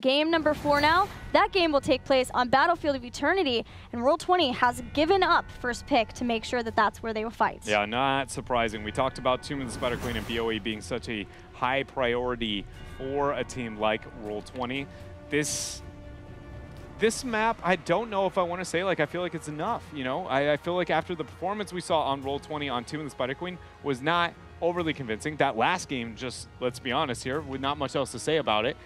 game number 4 now. That game will take place on Battlefield of Eternity, and Roll20 has given up first pick to make sure that that's where they will fight. Yeah, not surprising. We talked about Tomb of the Spider Queen and BOE being such a high priority for a team like Roll20. This map, I don't know if I want to say, like, I feel like it's enough, you know? I feel like after the performance we saw on Roll20 on Tomb of the Spider Queen was not overly convincing. That last game, just, let's be honest here, with not much else to say about it.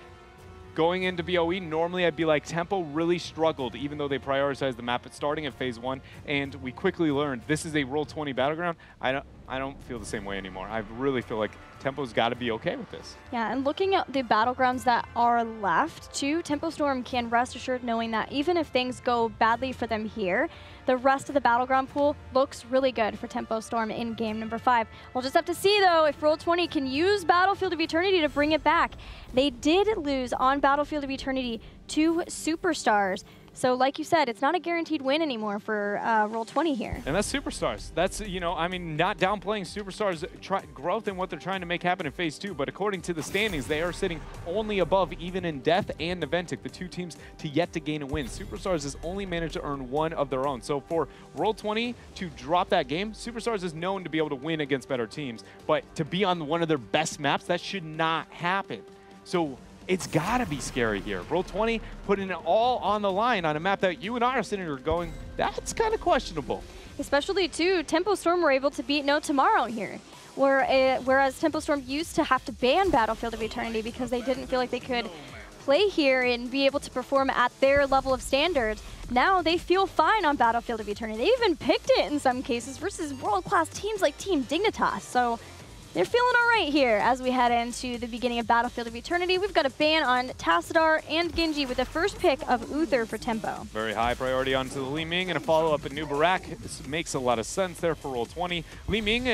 Going into BOE, normally I'd be like, Tempo really struggled, even though they prioritized the map starting at phase 1, and we quickly learned this is a Roll20 battleground. I don't feel the same way anymore. I really feel like Tempo's got to be okay with this. Yeah, and looking at the battlegrounds that are left too, Tempo Storm can rest assured knowing that even if things go badly for them here, the rest of the battleground pool looks really good for Tempo Storm in game number 5. We'll just have to see though if Roll20 can use Battlefield of Eternity to bring it back. They did lose on Battlefield of Eternity 2 superstars. So like you said, it's not a guaranteed win anymore for Roll20 here. And that's superstars. That's, you know, I mean, not downplaying superstars' growth and what they're trying to make happen in phase 2, but according to the standings, they are sitting only above even in Death and Naventic, the 2 teams to yet to gain a win. Superstars has only managed to earn 1 of their own. So for Roll20 to drop that game, Superstars is known to be able to win against better teams, but to be on one of their best maps, that should not happen. So it's got to be scary here. Roll20 putting it all on the line on a map that you and I are sitting here going, that's kind of questionable. Especially, too, Tempo Storm were able to beat No Tomorrow here, whereas Tempo Storm used to have to ban Battlefield of Eternity because they didn't feel like they could play here and be able to perform at their level of standards. Now they feel fine on Battlefield of Eternity. They even picked it in some cases versus world-class teams like Team Dignitas. So they're feeling all right here as we head into the beginning of Battlefield of Eternity. We've got a ban on Tassadar and Genji with the first pick of Uther for Tempo. Very high priority onto the Li Ming and a follow-up at New Barak. This makes a lot of sense there for Roll20. Li Ming,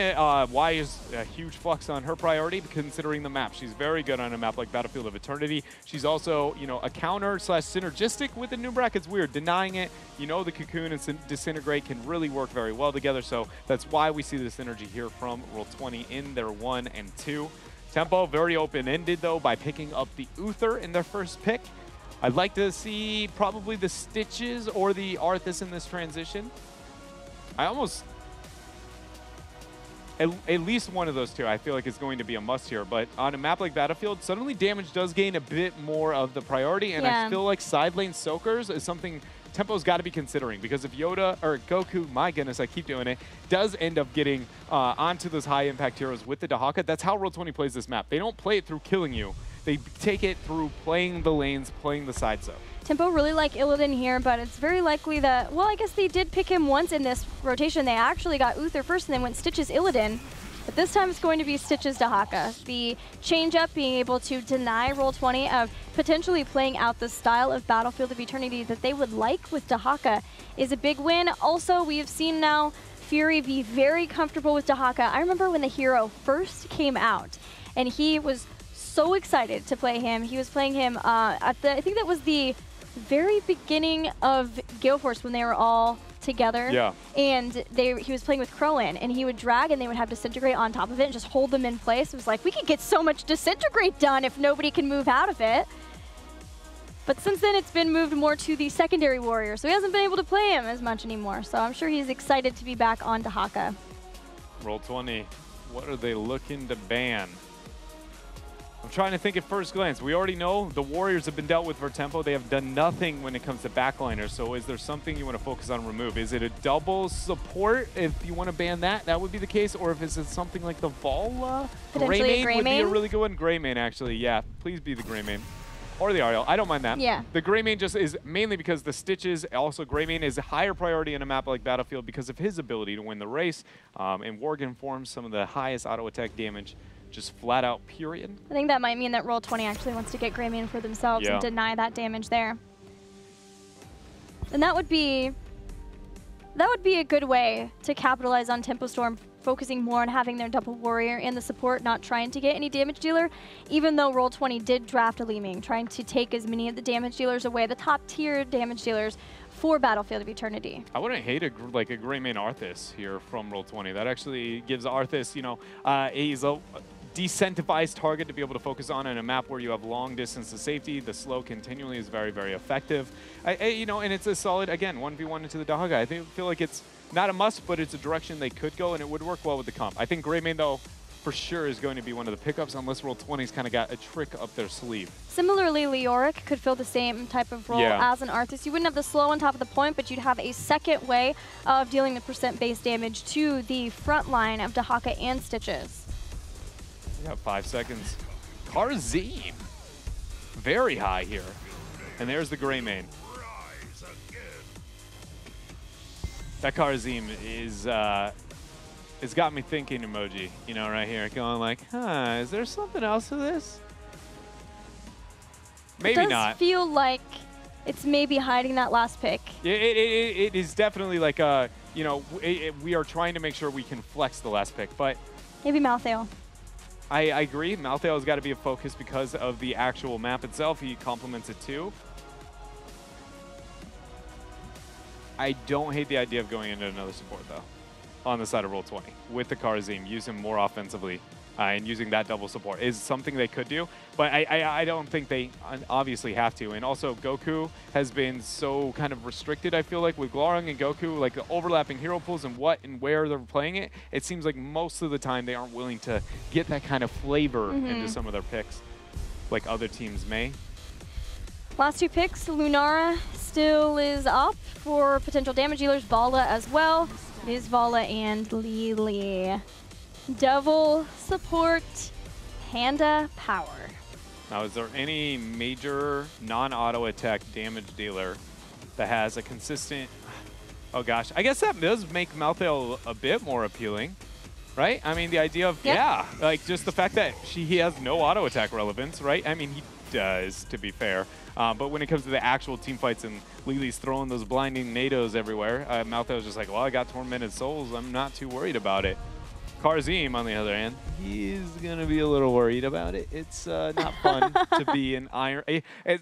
why is a huge flux on her priority considering the map? She's very good on a map like Battlefield of Eternity. She's also, you know, a counter / synergistic with the New Barak. It's weird. Denying it, you know, the Cocoon and Disintegrate can really work very well together. So that's why we see this synergy here from Roll20 in their 1 and 2. Tempo very open-ended though by picking up the Uther in their first pick. I'd like to see probably the Stitches or the Arthas in this transition. I almost, at least one of those two I feel like is going to be a must here, but on a map like Battlefield, suddenly damage does gain a bit more of the priority, and I feel like side lane soakers is something Tempo's got to be considering, because if Yoda, or Goku, my goodness, I keep doing it, does end up getting onto those high impact heroes with the Dahaka, that's how Roll20 plays this map. They don't play it through killing you. They take it through playing the lanes, playing the side zone. Tempo really like Illidan here, but it's very likely that, well, I guess they did pick him once in this rotation. They actually got Uther first and then went Stitches Illidan. But this time it's going to be Stitches Dahaka. The change-up being able to deny Roll20 of potentially playing out the style of Battlefield of Eternity that they would like with Dahaka is a big win. Also, we have seen now Fury be very comfortable with Dahaka. I remember when the hero first came out, and he was so excited to play him. He was playing him at the, I think that was the very beginning of Gale Force when they were all together. Yeah. And he was playing with Crowin, and he would drag and they would have Disintegrate on top of it and just hold them in place. It was like, we could get so much Disintegrate done if nobody can move out of it. But since then, it's been moved more to the secondary warrior, so he hasn't been able to play him as much anymore. So I'm sure he's excited to be back on Dahaka. Roll20, what are they looking to ban? I'm trying to think at first glance. We already know the Warriors have been dealt with for Tempo. They have done nothing when it comes to backliners. So is there something you want to focus on remove? Is it a double support? If you want to ban that, that would be the case. Or if it's something like the Vala? Potentially Greymane a Greymane? would be a really good one. Greymane, actually. Yeah, please be the Greymane. Or the Ariel. I don't mind that. Yeah. The Greymane just is mainly because the Stitches, also Greymane is a higher priority in a map like Battlefield because of his ability to win the race. And Worgen forms some of the highest auto attack damage. Just flat out, period. I think that might mean that Roll20 actually wants to get Greymane for themselves and deny that damage there. And that would be a good way to capitalize on Tempo Storm, focusing more on having their double warrior and the support, not trying to get any damage dealer, even though Roll20 did draft a Li Ming, trying to take as many of the damage dealers away, the top tier damage dealers, for Battlefield of Eternity. I wouldn't hate a Greymane Arthas here from Roll20. That actually gives Arthas, you know, he's a decentralized target to be able to focus on in a map where you have long distance to safety. The slow continually is very, very effective. You know, and it's a solid, again, 1v1 into the Dahaga. I feel like it's not a must, but it's a direction they could go, and it would work well with the comp. I think Greymane, though, for sure is going to be one of the pickups, unless Roll20's kind of got a trick up their sleeve. Similarly, Leoric could fill the same type of role as an Arthas. You wouldn't have the slow on top of the point, but you'd have a second way of dealing the percent base damage to the front line of Dahaka and Stitches. We got 5 seconds. Karzim, very high here. And there's the Greymane. That Karzim is... it's got me thinking emoji, you know, right here, going like, huh, is there something else to this? Maybe not. It does feel like it's maybe hiding that last pick. It is definitely like, you know, we are trying to make sure we can flex the last pick, but... Maybe Malthael. I agree. Malthael's got to be a focus because of the actual map itself. He complements it too. I don't hate the idea of going into another support, though, on the side of Roll20 with the Karzim, use him more offensively and using that double support is something they could do, but I don't think they obviously have to. And also Goku has been so kind of restricted, I feel like, with Glorung and Goku, like the overlapping hero pools and what and where they're playing it. It seems like most of the time they aren't willing to get that kind of flavor into some of their picks like other teams may. Last 2 picks, Lunara still is up for potential damage dealers, Vala as well. It is Vala and Lili. Devil support, Panda power. Now, is there any major non-auto attack damage dealer that has a consistent... Oh gosh, I guess that does make Malthael a bit more appealing, right? I mean, the idea of, like just the fact that he has no auto attack relevance, right? I mean, he does, to be fair. But when it comes to the actual team fights and Lili's throwing those blinding nados everywhere, Malthael's just like, well, I got Tormented Souls. I'm not too worried about it. Karzim, on the other hand, he's going to be a little worried about it. It's not fun to be an iron.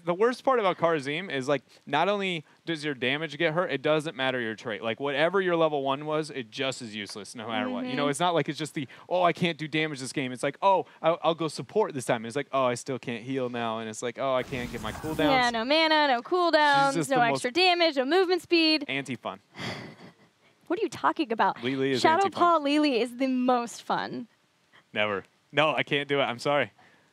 The worst part about Karzim is, like, not only does your damage get hurt, it doesn't matter your trait. Like, whatever your level 1 was, it just is useless no matter what. You know, it's not like it's just the, oh, I can't do damage this game. It's like, oh, I'll go support this time. It's like, oh, I still can't heal now. And it's like, oh, I can't get my cooldowns. Yeah, no mana, no cooldowns, no extra damage, no movement speed. Anti-fun. What are you talking about? Lili is Shadow Paw Lili is the most fun. Never. No, I can't do it. I'm sorry.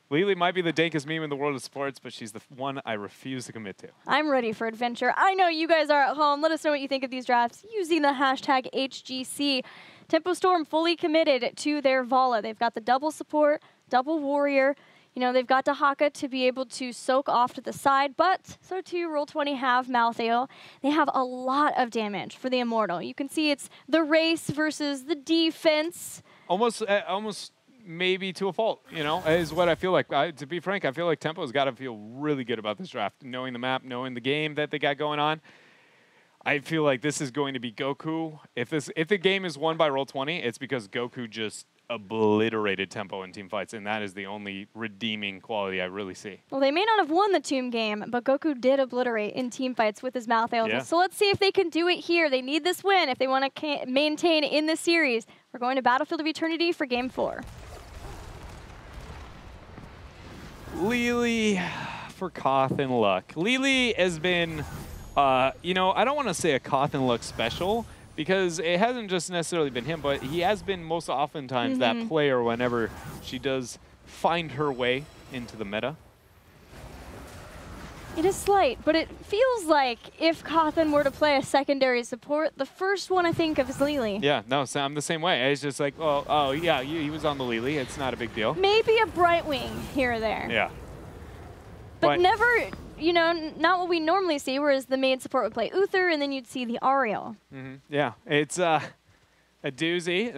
Lili might be the dankest meme in the world of sports, but she's the one I refuse to commit to. I'm ready for adventure. I know you guys are at home. Let us know what you think of these drafts using the hashtag HGC. Tempo Storm fully committed to their Vala. They've got the double support, double warrior. You know, they've got Dahaka to be able to soak off to the side, but so too Roll20 have Malthael. They have a lot of damage for the Immortal. You can see it's the race versus the defense. Almost maybe to a fault, you know, is what I feel like. To be frank, I feel like Tempo's got to feel really good about this draft, knowing the map, knowing the game that they got going on. I feel like this is going to be Goku. If the game is won by Roll20, it's because Goku just obliterated Tempo in team fights, and that is the only redeeming quality I really see. Well, they may not have won the team game, but Goku did obliterate in team fights with his Malthael. Yeah. So let's see if they can do it here. They need this win if they want to maintain in the series. We're going to Battlefield of Eternity for Game 4. Lili for Koth and Luck. Lili has been, you know, I don't want to say a Koth and Luck special, because it hasn't just necessarily been him, but he has been most oftentimes that player whenever she does find her way into the meta. It is slight, but it feels like if Cawthon were to play a secondary support, the first one I think of is Lili. Yeah, no, so I'm the same way. It's just like, well, oh yeah, he was on the Lili. It's not a big deal. Maybe a Brightwing here or there. Yeah. But never, you know, not what we normally see, whereas the main support would play Uther, and then you'd see the Ariel. Yeah, it's a doozy.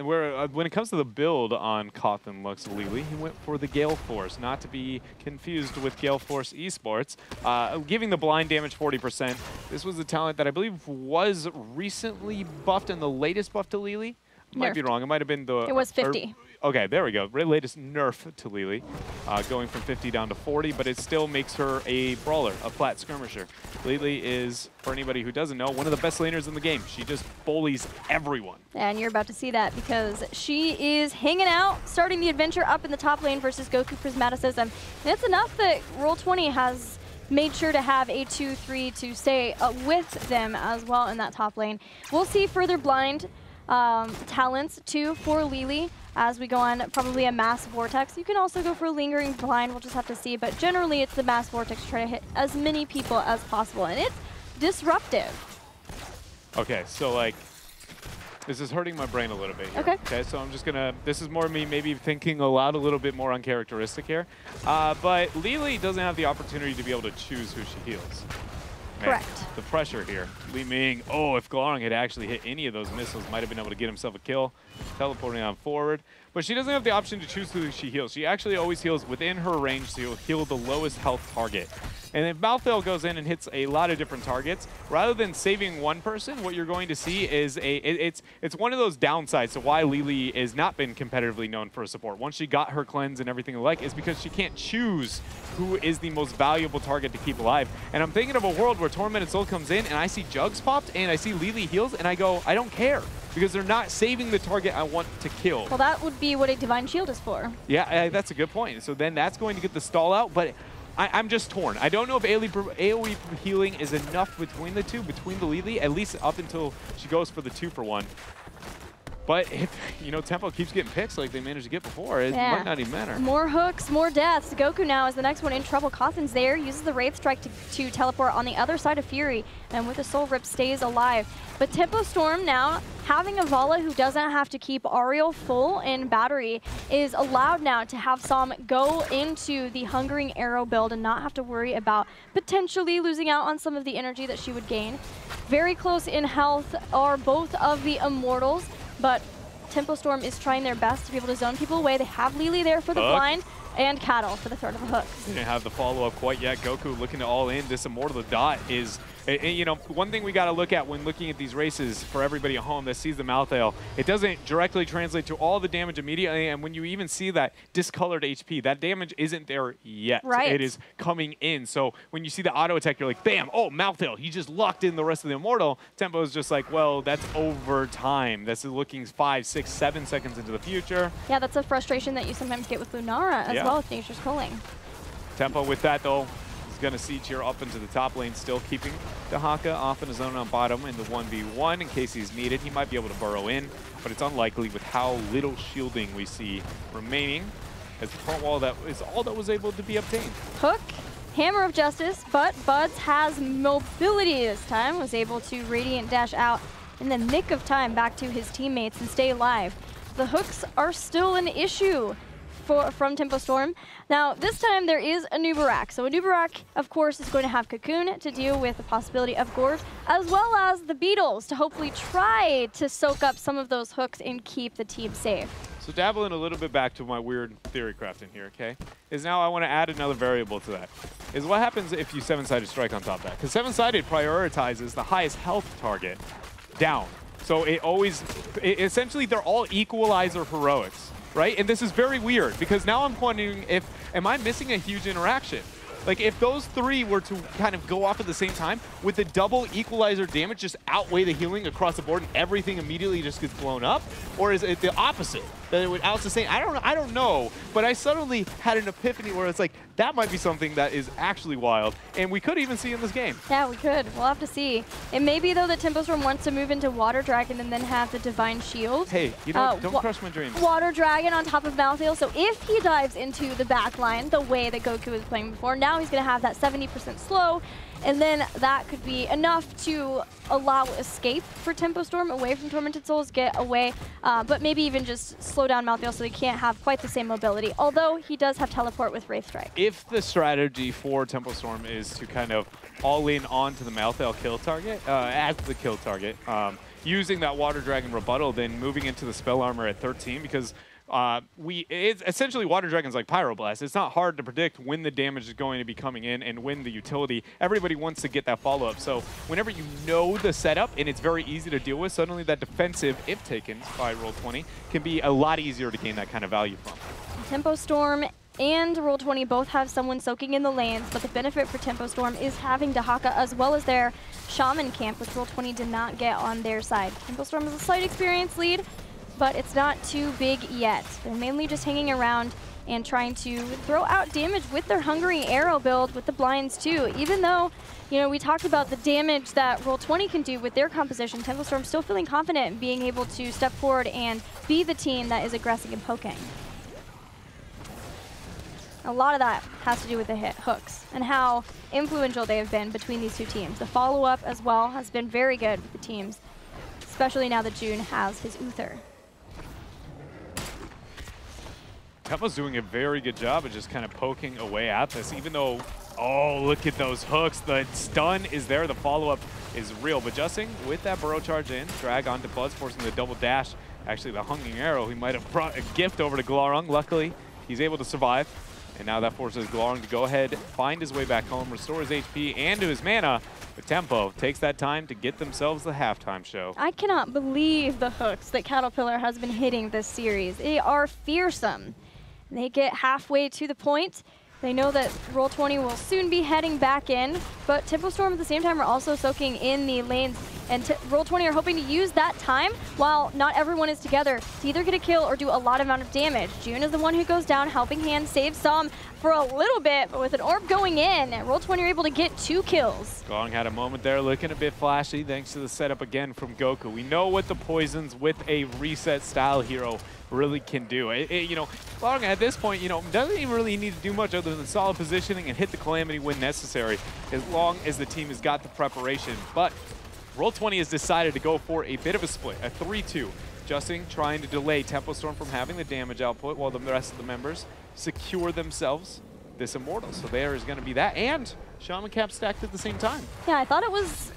When it comes to the build on Cawthon Lux Lili, he went for the Gale Force, not to be confused with Gale Force esports, giving the blind damage 40%. This was a talent that I believe was recently buffed in the latest buff to Lili. Might be wrong. It might have been the... It was 50. Okay, there we go. Latest nerf to Lily, going from 50 down to 40, but it still makes her a brawler, a flat skirmisher. Lily is, for anybody who doesn't know, one of the best laners in the game. She just bullies everyone. And you're about to see that because she is hanging out, starting the adventure up in the top lane versus Goku Prismaticism. And it's enough that Roll20 has made sure to have a 2-3 to stay with them as well in that top lane. We'll see further blind talents too for Lily as we go on probably a mass vortex. You can also go for a lingering blind, we'll just have to see, but generally it's the mass vortex to try to hit as many people as possible, and it's disruptive. Okay, so like, this is hurting my brain a little bit here. Okay, so I'm just gonna, this is more me maybe thinking aloud a little bit more uncharacteristic here, but Lily doesn't have the opportunity to be able to choose who she heals. Correct. The pressure here. Li Ming, oh, if Glarong had actually hit any of those missiles, might have been able to get himself a kill, teleporting on forward. But she doesn't have the option to choose who she heals. She actually always heals within her range to heal the lowest health target. And if Malthael goes in and hits a lot of different targets, rather than saving one person, what you're going to see is it's one of those downsides to why Lily has not been competitively known for support. Once she got her cleanse and everything like, is because she can't choose who is the most valuable target to keep alive. And I'm thinking of a world where Tormented Soul comes in and I see Jugs popped and I see Lily heals and I go, I don't care. Because they're not saving the target I want to kill. Well, that would be what a Divine Shield is for. Yeah, that's a good point. So then that's going to get the stall out, but I'm just torn. I don't know if AoE healing is enough between the two, between the Lily, at least up until she goes for the 2-for-1. But if, you know, Tempo keeps getting picks like they managed to get before, it might not even matter. More hooks, more deaths. Goku now is the next one in trouble. Cawthon's there, uses the Wraith Strike to teleport on the other side of Fury, and with a Soul Rip stays alive. But Tempo Storm now, having a Vala who doesn't have to keep Ariel full in battery, is allowed now to have Som go into the Hungering Arrow build and not have to worry about potentially losing out on some of the energy that she would gain. Very close in health are both of the Immortals, but Tempo Storm is trying their best to be able to zone people away. They have Lily there for the blind and Cattle for the third of the hooks. They didn't have the follow-up quite yet. Goku looking to all in. This Immortal Dot is, you know, one thing we got to look at when looking at these races for everybody at home that sees the Malthael, it doesn't directly translate to all the damage immediately, and when you even see that discolored HP, that damage isn't there yet. Right. It is coming in. So when you see the auto attack, you're like, bam, oh, Malthael, he just locked in the rest of the Immortal. Tempo is just like, well, that's over time. This is looking 5, 6, 7 seconds into the future. Yeah, that's a frustration that you sometimes get with Lunara as well with Nature's Culling. Tempo with that, though. He's going to siege here up into the top lane, still keeping Dahaka off in his zone on bottom in the 1v1 in case he's needed. He might be able to burrow in, but it's unlikely with how little shielding we see remaining, as the front wall that is all that was able to be obtained. Hook, Hammer of Justice, but Buds has mobility this time, was able to Radiant dash out in the nick of time back to his teammates and stay alive. The hooks are still an issue from Tempo Storm. Now, this time there is a Nubarak. So a Nubarak, of course, is going to have Cocoon to deal with the possibility of Gorge, as well as the Beetles to hopefully try to soak up some of those hooks and keep the team safe. So dabbling a little bit back to my weird theory crafting here, okay, is now I want to add another variable to that. Is what happens if you 7-sided strike on top of that? Because 7-sided prioritizes the highest health target down. So it always, essentially they're all equalizer heroics. Right? And this is very weird because now I'm wondering if, am I missing a huge interaction? Like if those three were to kind of go off at the same time, would the double equalizer damage just outweigh the healing across the board and everything immediately just gets blown up? Or is it the opposite? That it would out-sustain? I don't know, but I suddenly had an epiphany where it's like, that might be something that is actually wild, and we could even see in this game. Yeah, we could. We'll have to see. It may be, though, that Tempo Storm wants to move into Water Dragon and then have the Divine Shield. Hey, you know, don't crush my dreams. Water Dragon on top of Malthael, so if he dives into the back line the way that Goku was playing before, now he's going to have that 70% slow, and then that could be enough to allow escape for Tempo Storm away from Tormented Souls, get away, but maybe even just slow down Malthael so he can't have quite the same mobility, although he does have Teleport with Wraith Strike. If the strategy for Tempo Storm is to kind of all in onto the Malthael kill target, as the kill target, using that Water Dragon rebuttal, then moving into the Spell Armor at 13, because it's essentially Water Dragon's like Pyroblast. It's not hard to predict when the damage is going to be coming in and when the utility. Everybody wants to get that follow-up. So whenever you know the setup and it's very easy to deal with, suddenly that defensive, if taken by Roll20, can be a lot easier to gain that kind of value from. Tempo Storm and Roll20 both have someone soaking in the lanes, but the benefit for Tempo Storm is having Dahaka as well as their Shaman camp, which Roll20 did not get on their side. Tempo Storm is a slight experience lead, but it's not too big yet. They're mainly just hanging around and trying to throw out damage with their Hungry Arrow build with the blinds too. Even though, you know, we talked about the damage that Roll20 can do with their composition, Tempo Storm still feeling confident in being able to step forward and be the team that is aggressive and poking. A lot of that has to do with the hit hooks and how influential they have been between these two teams. The follow-up as well has been very good with the teams, especially now that June has his Uther. Tempo's doing a very good job of just kind of poking away at this, even though, oh, look at those hooks. The stun is there. The follow-up is real. But Justing with that burrow charge in, drag onto Bloods, forcing the double dash. Actually, the Hungry Arrow, he might have brought a gift over to Glarung. Luckily, he's able to survive. And now that forces Glarung to go ahead, find his way back home, restore his HP and to his mana. But Tempo takes that time to get themselves the halftime show. I cannot believe the hooks that Caterpillar has been hitting this series. They are fearsome. They get halfway to the point. They know that Roll20 will soon be heading back in, but Tempo Storm at the same time are also soaking in the lanes, and Roll20 are hoping to use that time while not everyone is together to either get a kill or do a lot amount of damage. June is the one who goes down, helping hand save Som for a little bit, but with an orb going in, Roll20 are able to get 2 kills. Gong had a moment there looking a bit flashy thanks to the setup again from Goku. We know what the poisons with a reset style hero really can do. You know, Gong at this point, you know, doesn't even really need to do much other than solid positioning and hit the Calamity when necessary, as long as the team has got the preparation. But Roll20 has decided to go for a bit of a split, a 3-2. Justing trying to delay Tempo Storm from having the damage output while the rest of the members secure themselves this Immortal. So there is going to be that, and Shaman Cap stacked at the same time. Yeah, I thought it was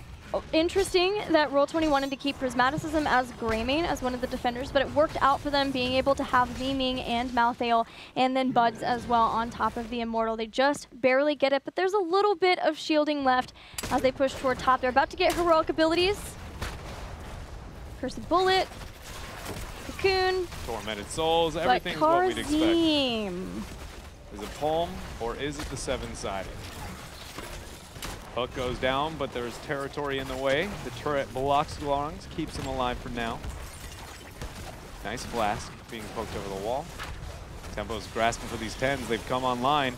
interesting that Roll20 wanted to keep Prismaticism as Greymane as one of the defenders, but it worked out for them being able to have Miming and Malthael and then Buds as well on top of the Immortal. They just barely get it, but there's a little bit of shielding left as they push toward top. They're about to get heroic abilities. Cursed Bullet, Cocoon, Tormented Souls, everything's what we'd expect. Is it Palm or is it the 7-sided? Hook goes down, but there's territory in the way. The turret blocks Glarung, keeps him alive for now. Nice Flask being poked over the wall. Tempo's grasping for these 10s. They've come online.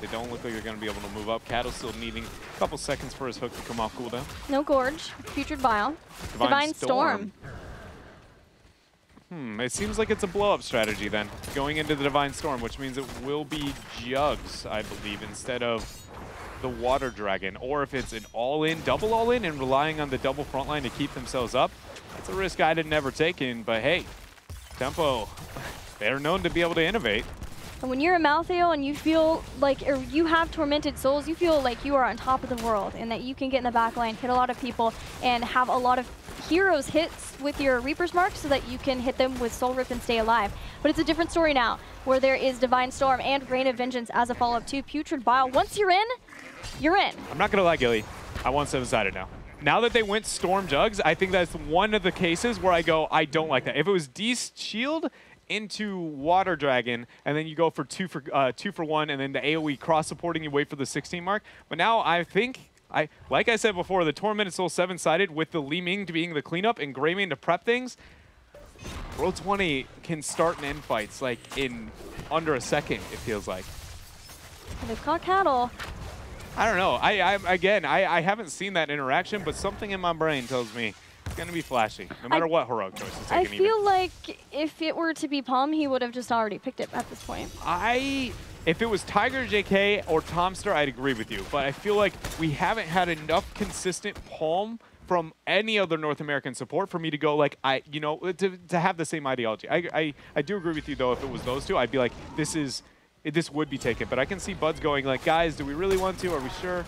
They don't look like they're going to be able to move up. Cattle's still needing a couple seconds for his hook to come off cooldown. No Gorge, Putrid Bile, Divine Storm. It seems like it's a blow-up strategy then, going into the Divine Storm, which means it will be Jugs, I believe, instead of the Water Dragon, or if it's an all-in, double all-in, and relying on the double front line to keep themselves up. That's a risk I'd have never taken, but hey, Tempo, they're known to be able to innovate. And when you're a Malthael and you feel like, or you have Tormented Souls, you feel like you are on top of the world and that you can get in the back line, hit a lot of people, and have a lot of heroes hits with your Reaper's Mark so that you can hit them with Soul Rip and stay alive. But it's a different story now, where there is Divine Storm and Rain of Vengeance as a follow-up to Putrid Bile. Once you're in, you're in. I'm not gonna lie, Gilly. I want 7-sided now. Now that they went Storm Jugs, I think that's one of the cases where I go, I don't like that. If it was Deast Shield into Water Dragon, and then you go for 2 for 1, and then the AoE cross supporting, you wait for the 16 mark. But now I think, like I said before, the Tormented Soul 7-sided with the Li Ming being the cleanup and Greymane to prep things, Roll20 can start and end fights like in under a second, it feels like. They've caught Cattle. I don't know. I haven't seen that interaction, but something in my brain tells me it's going to be flashy, no matter what heroic choice is taken. I feel like if it were to be Palm, he would have just already picked it at this point. If it was Tiger JK or Tomster, I'd agree with you. But I feel like we haven't had enough consistent Palm from any other North American support for me to go like, to have the same ideology. I do agree with you, though. If it was those two, I'd be like, this would be taken. But I can see Buds going like, guys, do we really want to? Are we sure?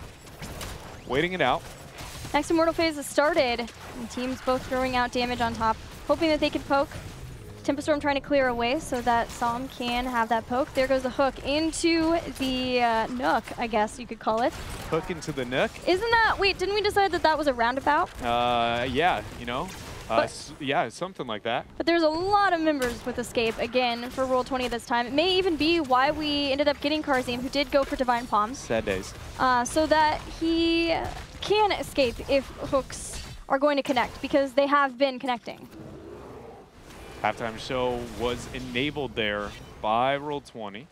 Waiting it out. Next Immortal phase has started, and teams both throwing out damage on top, hoping that they could poke. Tempo Storm trying to clear away so that Som can have that poke. There goes the hook into the nook, I guess you could call it. Hook into the nook? Isn't that, wait, didn't we decide that that was a roundabout? Yeah, you know. Yeah, something like that. But there's a lot of members with Escape, again, for Roll20 this time. It may even be why we ended up getting Karzim, who did go for Divine Palms. Sad days. So that he can escape if hooks are going to connect, because they have been connecting. Halftime show was enabled there by Roll20.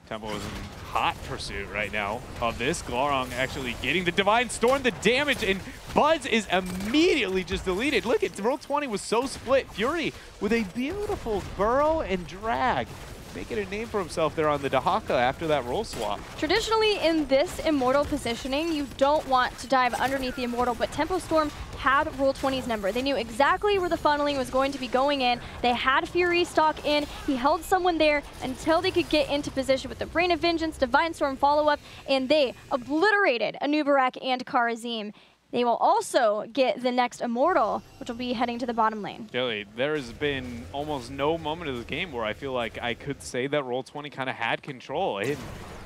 Tempo is in hot pursuit right now of this. Glarong actually getting the Divine Storm, the damage, and Buds is immediately just deleted. Look, Roll20 was so split. Fury with a beautiful burrow and drag, making a name for himself there on the Dahaka after that roll swap. Traditionally, in this Immortal positioning, you don't want to dive underneath the Immortal, but Tempo Storm had Roll20's number. They knew exactly where the funneling was going to be going in. They had Fury stock in. He held someone there until they could get into position with the Brain of Vengeance, Divine Storm follow-up, and they obliterated Anubarak and Karazim. They will also get the next Immortal, which will be heading to the bottom lane. Jelly, there has been almost no moment of the game where I feel like I could say that Roll20 kind of had control.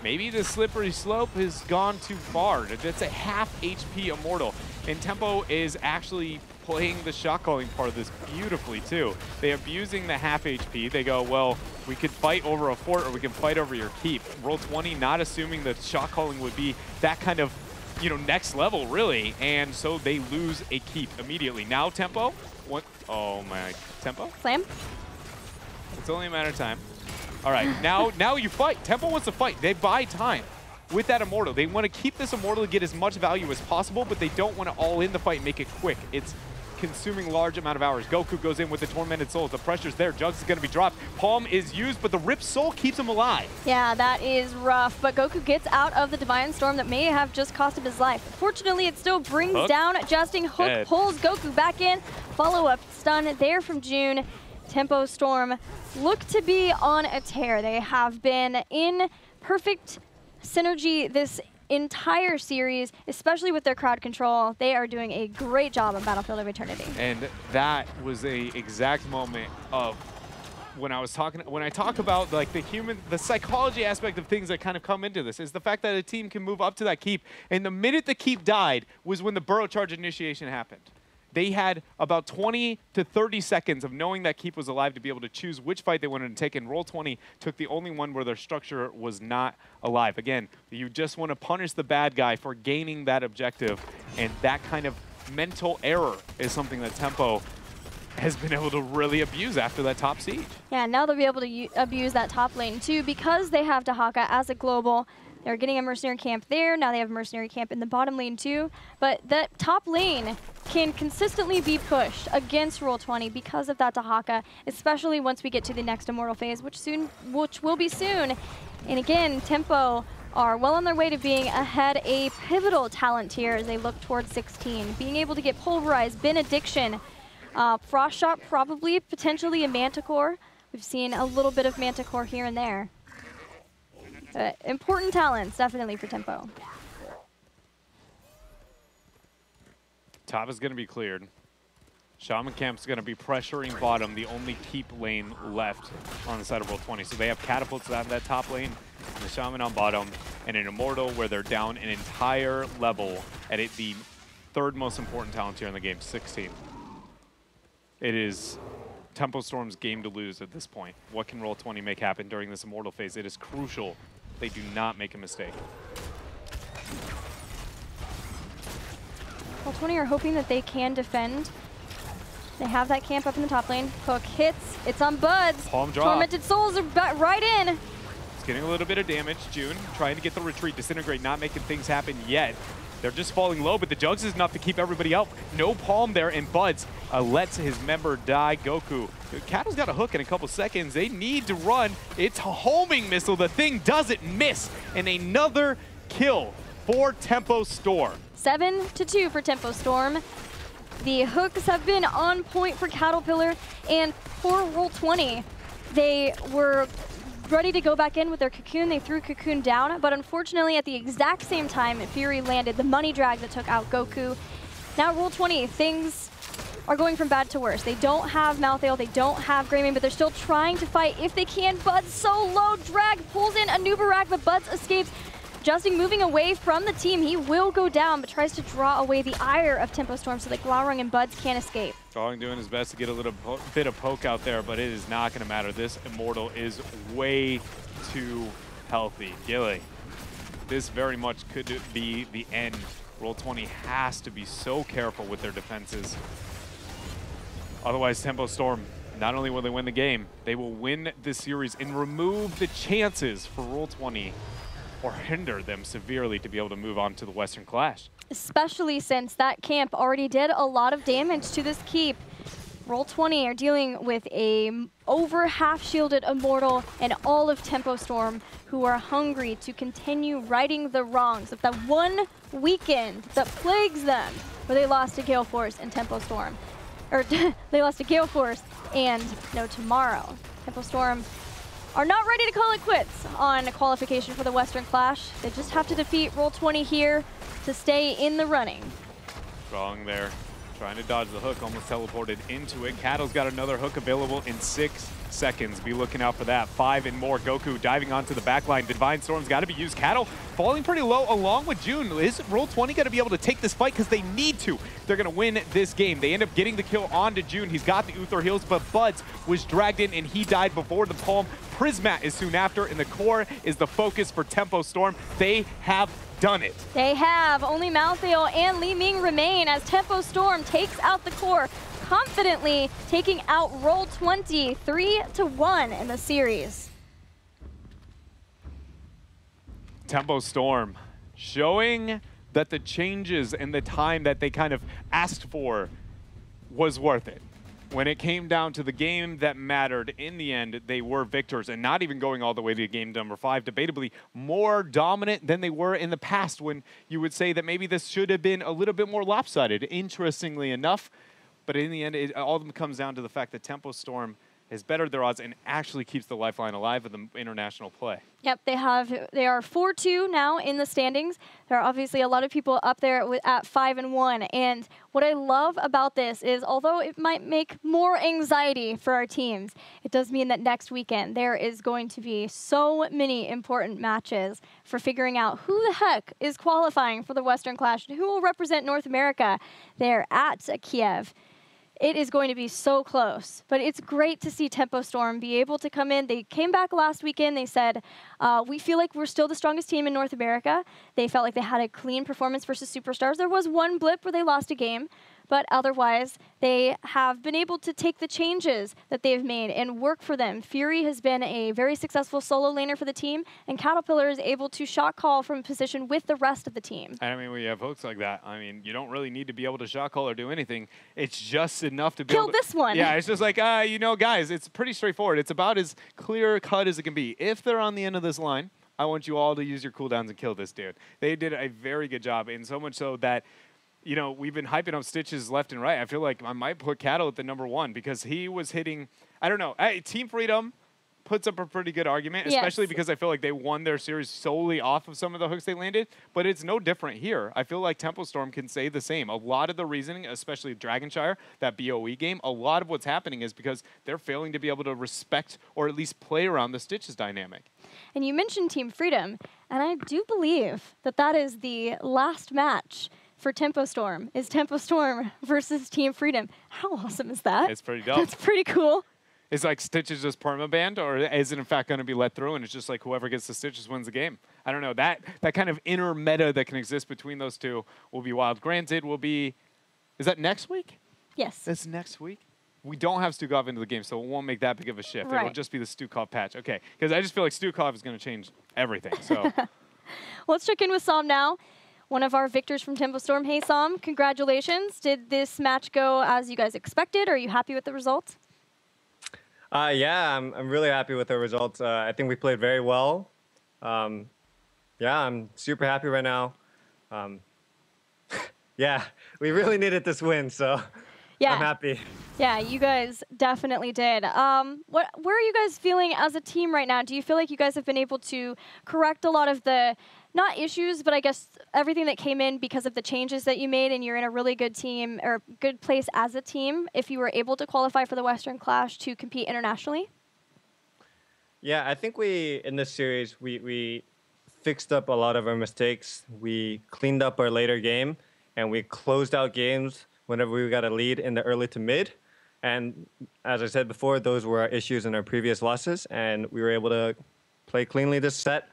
Maybe the slippery slope has gone too far. It's a half HP Immortal. And Tempo is actually playing the shot calling part of this beautifully too. They're abusing the half HP. They go, well, we could fight over a fort or we can fight over your keep. Roll20 not assuming that shot calling would be that kind of, you know, next level really. And so they lose a keep immediately. Now Tempo, what? Oh my, Tempo? Slam? It's only a matter of time. All right, now you fight. Tempo wants to fight. They buy time with that Immortal. They want to keep this Immortal to get as much value as possible, but they don't want to all in the fight and make it quick. It's consuming large amount of hours. Goku goes in with the Tormented Soul. The pressure's there. Jugs is going to be dropped. Palm is used, but the Ripped Soul keeps him alive. Yeah, that is rough, but Goku gets out of the Divine Storm that may have just cost him his life. Fortunately, it still brings down Justin. Hook Dead. pulls Goku back in. Follow-up stun there from June. Tempo Storm look to be on a tear. They have been in perfect synergy this entire series, especially with their crowd control. They are doing a great job on Battlefield of Eternity. And that was a exact moment of when I talk about like the psychology aspect of things that kind of come into this is the fact that a team can move up to that keep. And the minute the keep died was when the burrow charge initiation happened. They had about 20 to 30 seconds of knowing that keep was alive to be able to choose which fight they wanted to take, and Roll20 took the only one where their structure was not alive. Again, you just want to punish the bad guy for gaining that objective, and that kind of mental error is something that Tempo has been able to really abuse after that top siege. Yeah, now they'll be able to abuse that top lane too, because they have Dahaka as a global. They're getting a mercenary camp there. Now they have a mercenary camp in the bottom lane too. But that top lane can consistently be pushed against Roll20 because of that Dahaka, especially once we get to the next Immortal phase, which will be soon. And again, Tempo are well on their way to being ahead a pivotal talent tier as they look towards 16. Being able to get Pulverized, Benediction, Frost Shot probably, potentially a Manticore. We've seen a little bit of Manticore here and there. Important talents, definitely, for Tempo. Top is going to be cleared. Shaman Camp's going to be pressuring bottom, the only keep lane left on the side of Roll20. So they have catapults on that top lane, and the Shaman on bottom, and an Immortal where they're down an entire level at the third most important talent here in the game, 16. It is Tempo Storm's game to lose at this point. What can Roll20 make happen during this Immortal phase? It is crucial they do not make a mistake. Roll20 are hoping that they can defend. They have that camp up in the top lane. Hook hits. It's on Buds. Palm drop. Tormented Souls are right in. It's getting a little bit of damage. June trying to get the retreat. Disintegrate not making things happen yet. They're just falling low, but the Jugs is enough to keep everybody out. No Palm there, and Buds lets his member die. Goku. Kattle's got a hook in a couple seconds. They need to run. It's a homing missile. The thing doesn't miss. And another kill for Tempo Storm. 7-2 for Tempo Storm. The hooks have been on point for Caterpillar, and for Roll20, they were ready to go back in with their Cocoon. They threw Cocoon down, but unfortunately at the exact same time, Fury landed the money drag that took out Goku. Now Roll20, things are going from bad to worse. They don't have Malthael, they don't have Greymane, but they're still trying to fight if they can. Bud's so low, Drag pulls in a new Barak, but Bud's escapes. Justin moving away from the team, he will go down, but tries to draw away the ire of Tempo Storm so that Glaurung and Buds can't escape. Drawing doing his best to get a little bit of poke out there, but it is not going to matter. This Immortal is way too healthy. Gilly, this very much could be the end. Roll20 has to be so careful with their defenses. Otherwise, Tempo Storm, not only will they win the game, they will win this series and remove the chances for Roll20 or hinder them severely to be able to move on to the Western Clash. Especially since that camp already did a lot of damage to this keep. Roll20 are dealing with a over half-shielded Immortal and all of Tempo Storm who are hungry to continue righting the wrongs of that one weekend that plagues them where they lost to Gale Force and Tempo Storm. Or they lost to Gale Force and No Tomorrow. Tempo Storm are not ready to call it quits on qualification for the Western Clash. They just have to defeat Roll20 here to stay in the running. Strong there, trying to dodge the hook, almost teleported into it. Cattle's got another hook available in 6 seconds. Be looking out for that. 5 and more. Goku diving onto the back line. Divine Storm's got to be used. Cattle falling pretty low along with June. Is Roll20 going to be able to take this fight? Because they need to. They're going to win this game. They end up getting the kill onto June. He's got the Uther heals, but Buds was dragged in and he died before the palm. Prismat is soon after, and the core is the focus for Tempo Storm. They have done it. They have. Only Malthael and Li Ming remain as Tempo Storm takes out the core, confidently taking out Roll20 3-1 in the series. Tempo Storm showing that the changes and the time that they kind of asked for was worth it. When it came down to the game that mattered, in the end, they were victors, and not even going all the way to game number 5, debatably more dominant than they were in the past, when you would say that maybe this should have been a little bit more lopsided, interestingly enough. But in the end, it all of them comes down to the fact that Tempo Storm has bettered their odds and actually keeps the lifeline alive in the international play. Yep, they are 4-2 now in the standings. There are obviously a lot of people up there at 5-1. And what I love about this is, although it might make more anxiety for our teams, it does mean that next weekend there is going to be so many important matches for figuring out who the heck is qualifying for the Western Clash and who will represent North America there at Kiev. It is going to be so close, but it's great to see Tempo Storm be able to come in. They came back last weekend. They said, we feel like we're still the strongest team in North America. They felt like they had a clean performance versus Superstars. There was one blip where they lost a game, but otherwise they have been able to take the changes that they've made and work for them. Fury has been a very successful solo laner for the team, and Caterpillar is able to shot call from position with the rest of the team. I mean, when you have hooks like that, I mean, you don't really need to be able to shot call or do anything. It's just enough to be Kill able this one. Yeah, it's just like, you know, guys, it's pretty straightforward. It's about as clear cut as it can be. If they're on the end of this line, I want you all to use your cooldowns and kill this dude. They did a very good job, and so much so that, you know, we've been hyping up Stitches left and right. I feel like I might put Cattle at the #1 because he was hitting, I don't know, Team Freedom puts up a pretty good argument, especially because I feel like they won their series solely off of some of the hooks they landed, but it's no different here. I feel like Tempo Storm can say the same. A lot of the reasoning, especially Dragonshire, that BOE game, a lot of what's happening is because they're failing to be able to respect or at least play around the Stitches dynamic. And you mentioned Team Freedom, and I do believe that that is the last match for Tempo Storm, is Tempo Storm versus Team Freedom. How awesome is that? It's pretty dope. That's pretty cool. Is like Stitches just permabanned, or is it in fact going to be let through and it's just like whoever gets the Stitches wins the game? I don't know. That kind of inner meta that can exist between those two will be wild. Granted, is that next week? Yes. That's next week? We don't have Stukov into the game, so it won't make that big of a shift. Right. It'll just be the Stukov patch. Okay, because I just feel like Stukov is going to change everything. So Let's check in with Sam now. One of our victors from Tempo Storm. Hey, Sam, congratulations. Did this match go as you guys expected? Are you happy with the results? Yeah, I'm really happy with the results. I think we played very well. Yeah, I'm super happy right now. Yeah, we really needed this win, so Yeah. I'm happy. Yeah, you guys definitely did. Where are you guys feeling as a team right now? Do you feel like you guys have been able to correct a lot of the not issues, but I guess everything that came in because of the changes that you made, and you're in a really good team or good place as a team if you were able to qualify for the Western Clash to compete internationally? Yeah, I think in this series, we fixed up a lot of our mistakes. We cleaned up our later game, and we closed out games whenever we got a lead in the early to mid. And as I said before, those were our issues in our previous losses, and we were able to play cleanly this set.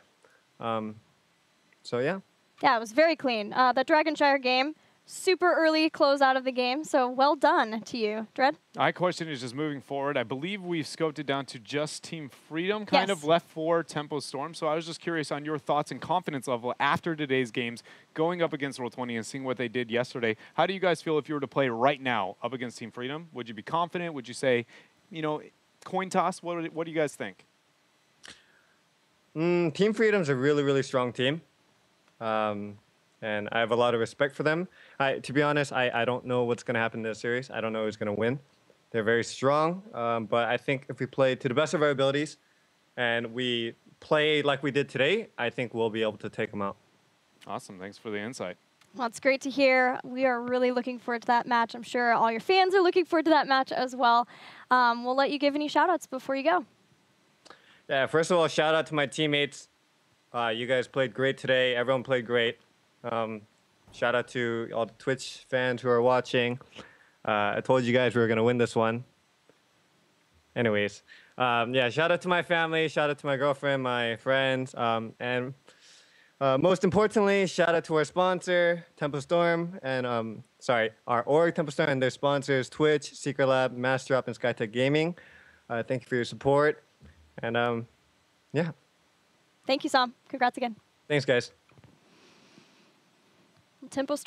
So, yeah. Yeah, it was very clean. That Dragonshire game, super early close out of the game, so well done to you, Dread. My question is just moving forward. I believe we've scoped it down to just Team Freedom, kind Yes. of left for Tempo Storm. So I was just curious on your thoughts and confidence level after today's games, going up against Roll20 and seeing what they did yesterday. How do you guys feel if you were to play right now up against Team Freedom? Would you be confident? Would you say, you know, coin toss? What do you guys think? Team Freedom's a really, really strong team. And I have a lot of respect for them. To be honest, I don't know what's going to happen in this series. I don't know who's going to win. They're very strong, but I think if we play to the best of our abilities and we play like we did today, I think we'll be able to take them out. Awesome. Thanks for the insight. Well, it's great to hear. We are really looking forward to that match. I'm sure all your fans are looking forward to that match as well. We'll let you give any shout-outs before you go. Yeah, first of all, shout out to my teammates. You guys played great today. Everyone played great. Shout out to all the Twitch fans who are watching. I told you guys we were going to win this one. Anyways, yeah, shout out to my family. Shout out to my girlfriend, my friends. And most importantly, shout out to our sponsor, Tempo Storm. And, our org, Tempo Storm, and their sponsors, Twitch, Secret Lab, Master Up, and Skytech Gaming. Thank you for your support. And, yeah. Thank you, Sam. Congrats again. Thanks, guys. Tempo Storm.